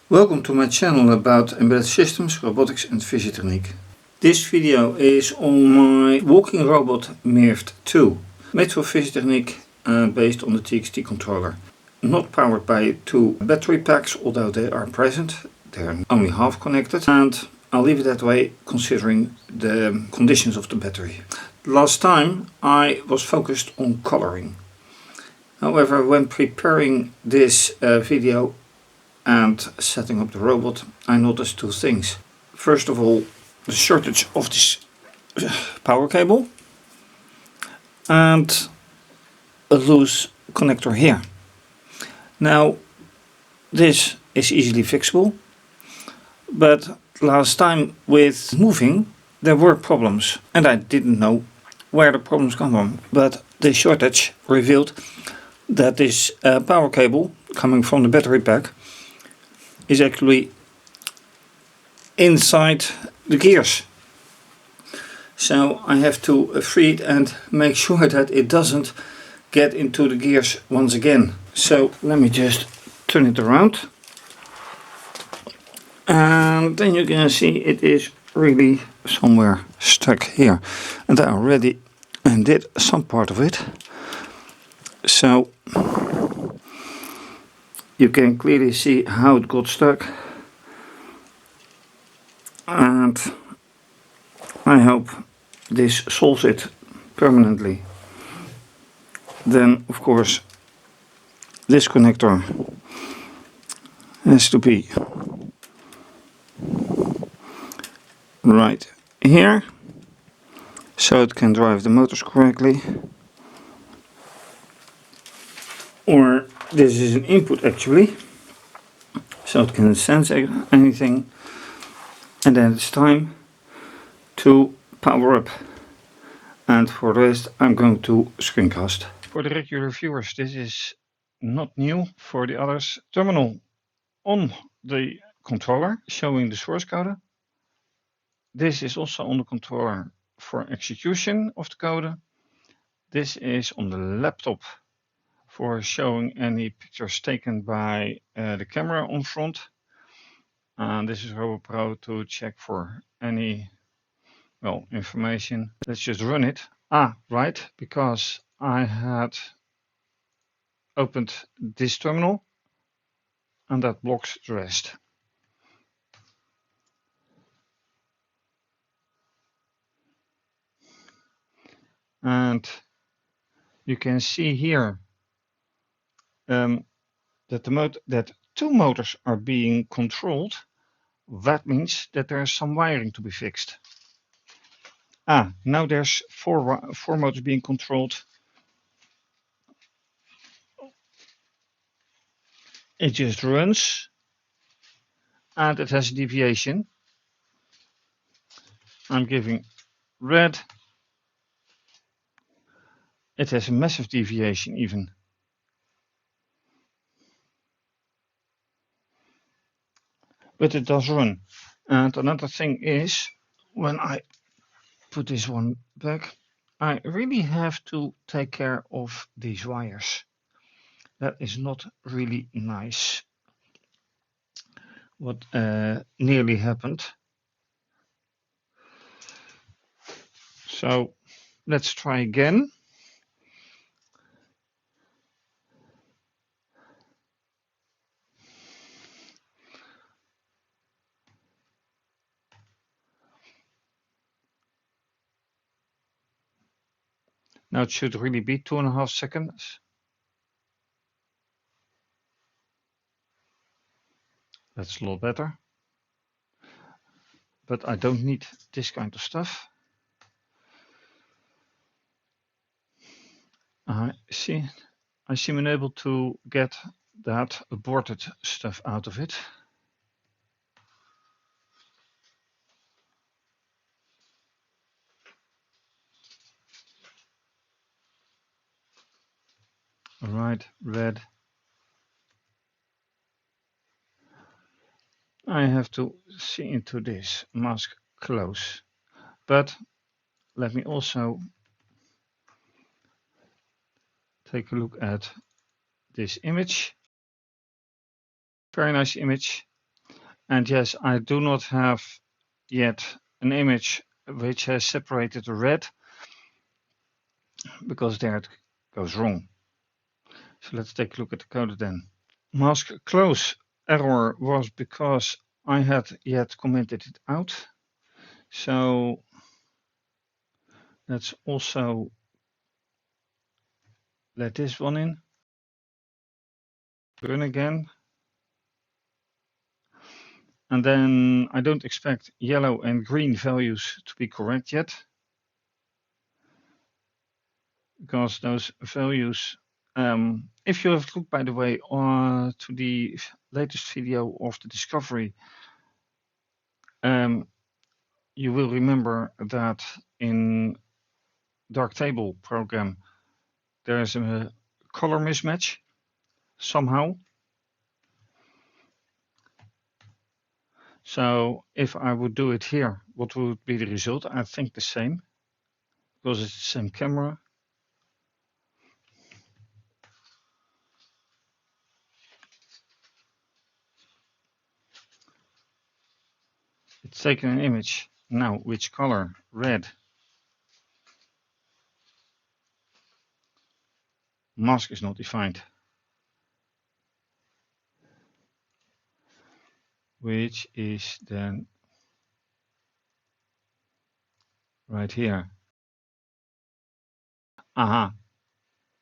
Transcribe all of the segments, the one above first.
Welcome to my channel about embedded systems, robotics and fischertechnik. This video is on my walking robot Mirft2, made for fischertechnik based on the TXT controller. Not powered by two battery packs, although they are present. They are only half connected, and I'll leave it that way considering the conditions of the battery. Last time I was focused on coloring. However, when preparing this video and setting up the robot, I noticed two things. First of all, the shortage of this power cable and a loose connector here. Now, this is easily fixable, but last time with moving there were problems and I didn't know where the problems come from, but the shortage revealed that this power cable coming from the battery pack is actually inside the gears. So I have to free it and make sure that it doesn't get into the gears once again. So let me just turn it around. And then you can see it is really somewhere stuck here. And I already undid some part of it. So you can clearly see how it got stuck, and I hope this solves it permanently. Then of course this connector has to be right here so it can drive the motors correctly. Or this is an input actually, so it can sense anything, and then it's time to power up. And for the rest I'm going to screencast. For the regular viewers, this is not new. For the others, terminal on the controller showing the source code. This is also on the controller for execution of the code. This is on the laptop for showing any pictures taken by the camera on front. And this is RoboPro to check for any information. Let's just run it. Right, because I had opened this terminal and that blocks the rest. And you can see here that two motors are being controlled. That means that there's some wiring to be fixed. Now there's four motors being controlled. It just runs and it has a deviation. I'm giving red. It has a massive deviation even. But it does run. And another thing is, when I put this one back, I really have to take care of these wires. That is not really nice. What nearly happened. So let's try again. Now it should really be 2.5 seconds. That's a lot better. But I don't need this kind of stuff. I seem unable to get that aborted stuff out of it. Alright, red. I have to see into this mask close. But let me also take a look at this image. Very nice image. And yes, I do not have yet an image which has separated the red, because there it goes wrong. So let's take a look at the code then. Mask close error was because I had yet commented it out. So let's also let this one in. Run again. And then I don't expect yellow and green values to be correct yet, because those values, if you have looked, by the way, to the latest video of the discovery, you will remember that in Darktable program there is a color mismatch somehow. So if I would do it here, what would be the result? I think the same, because it's the same camera. It's taken an image. Now, which color? Red. Mask is not defined. Which is then right here. Aha,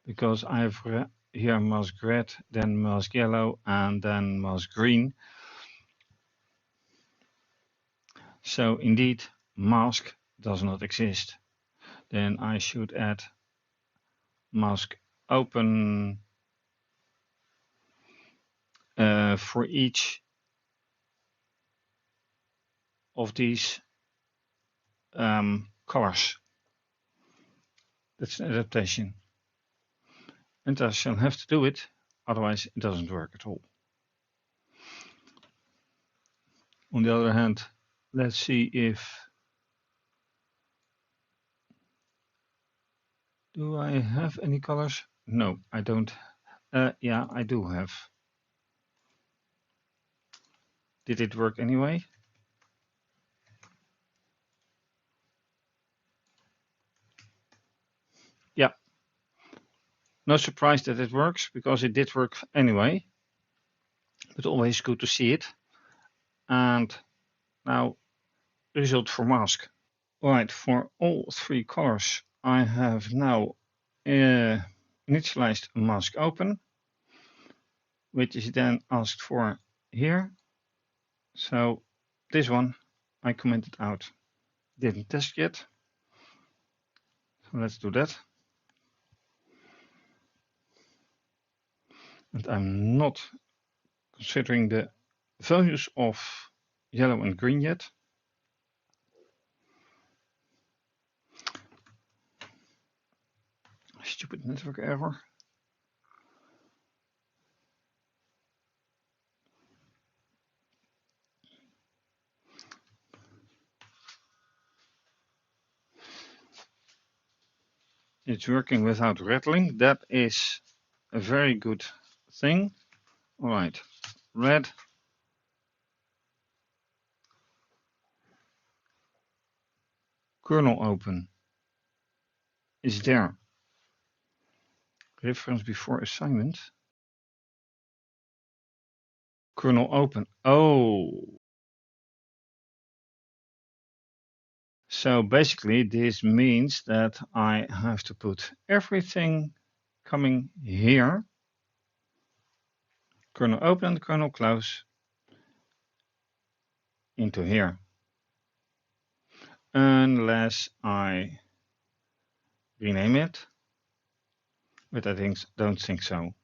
because I have here mask red, then mask yellow, and then mask green. So indeed, mask does not exist. Then I should add mask open for each of these colors. That's an adaptation. And I shall have to do it, otherwise it doesn't work at all. On the other hand, let's see if... Do I have any colors? No, I don't. Yeah, I do have. Did it work anyway? Yeah. No surprise that it works, because it did work anyway. But always good to see it. And now, result for mask. Right, for all three colors, I have now initialized mask open, which is then asked for here. So this one I commented out. Didn't test yet. So let's do that. And I'm not considering the values of yellow and green yet. Stupid network error. It's working without rattling. That is a very good thing. All right, red. Kernel open is there. Reference before assignment. Kernel open. Oh. So basically this means that I have to put everything coming here. Kernel open and kernel close into here. Unless I rename it, but I don't think so.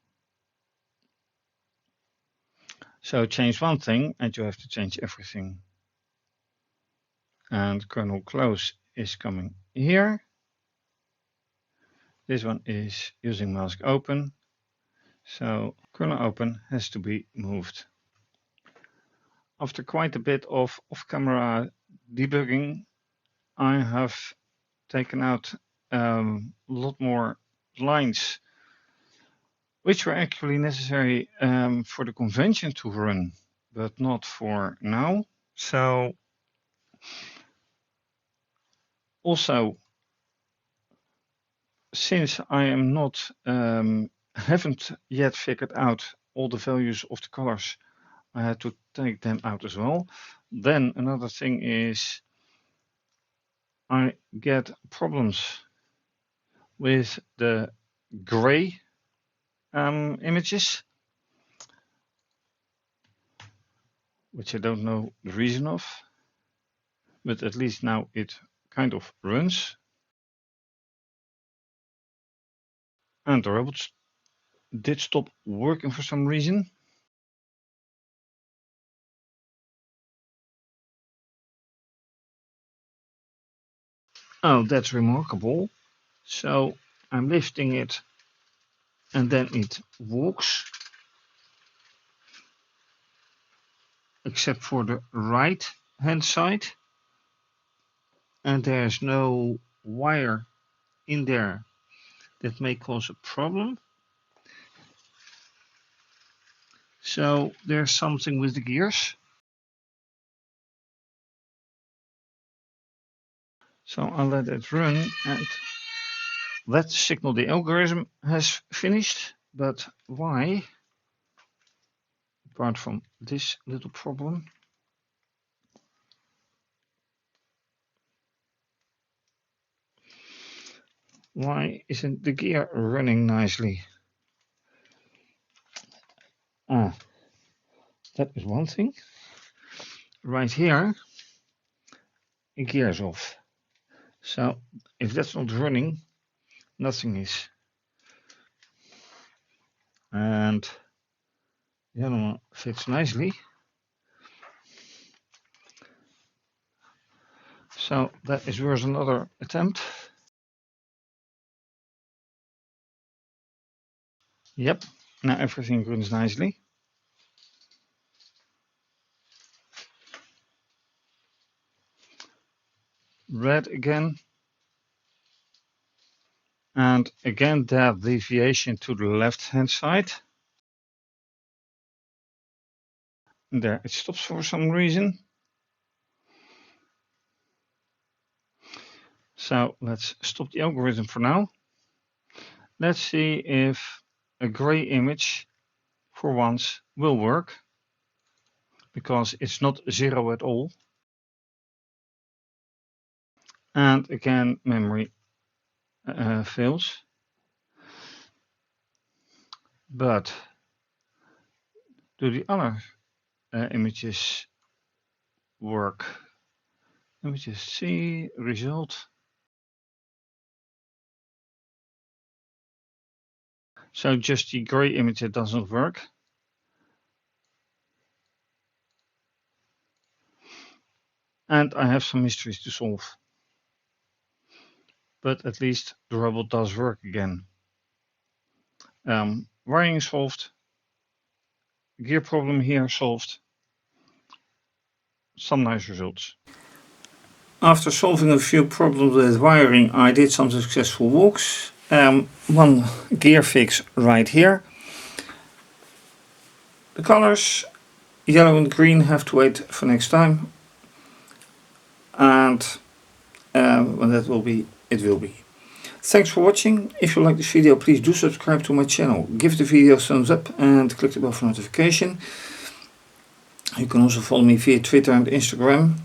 So change one thing and you have to change everything. And kernel close is coming here. This one is using mask open. So kernel open has to be moved. After quite a bit of off-camera debugging, I have taken out a lot more lines which were actually necessary for the convention to run, but not for now. So also, since I am not haven't yet figured out all the values of the colors, I had to take them out as well. Then another thing is I get problems with the gray images, which I don't know the reason of, but at least now it kind of runs. And the robots did stop working for some reason. Oh, that's remarkable. So I'm lifting it and then it walks, except for the right hand side. And there's no wire in there that may cause a problem. So there's something with the gears. So I'll let it run, and that signal the algorithm has finished. But why? Apart from this little problem. Why isn't the gear running nicely? Ah, that is one thing. Right here, the gear is off. So if that's not running, nothing is. And the other one fits nicely. So that is worth another attempt. Yep, now everything runs nicely. Red again. And again that deviation to the left hand side. And there it stops for some reason. So let's stop the algorithm for now. Let's see if a gray image for once will work, because it's not zero at all. And again, memory fails. But do the other images work? Let me just see result. So just the gray image that doesn't work. And I have some mysteries to solve. But at least the robot does work again. Wiring solved. Gear problem here solved. Some nice results. After solving a few problems with wiring, I did some successful walks. One gear fix right here. The colors, yellow and green, have to wait for next time. And when that will be, it will be. Thanks for watching. If you like this video, please do subscribe to my channel. Give the video a thumbs up and click the bell for notification. You can also follow me via Twitter and Instagram,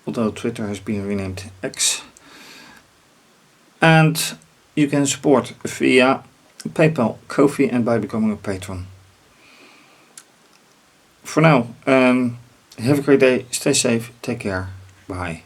although Twitter has been renamed X. And you can support via PayPal, Ko-fi, and by becoming a patron. For now, have a great day, stay safe, take care, bye.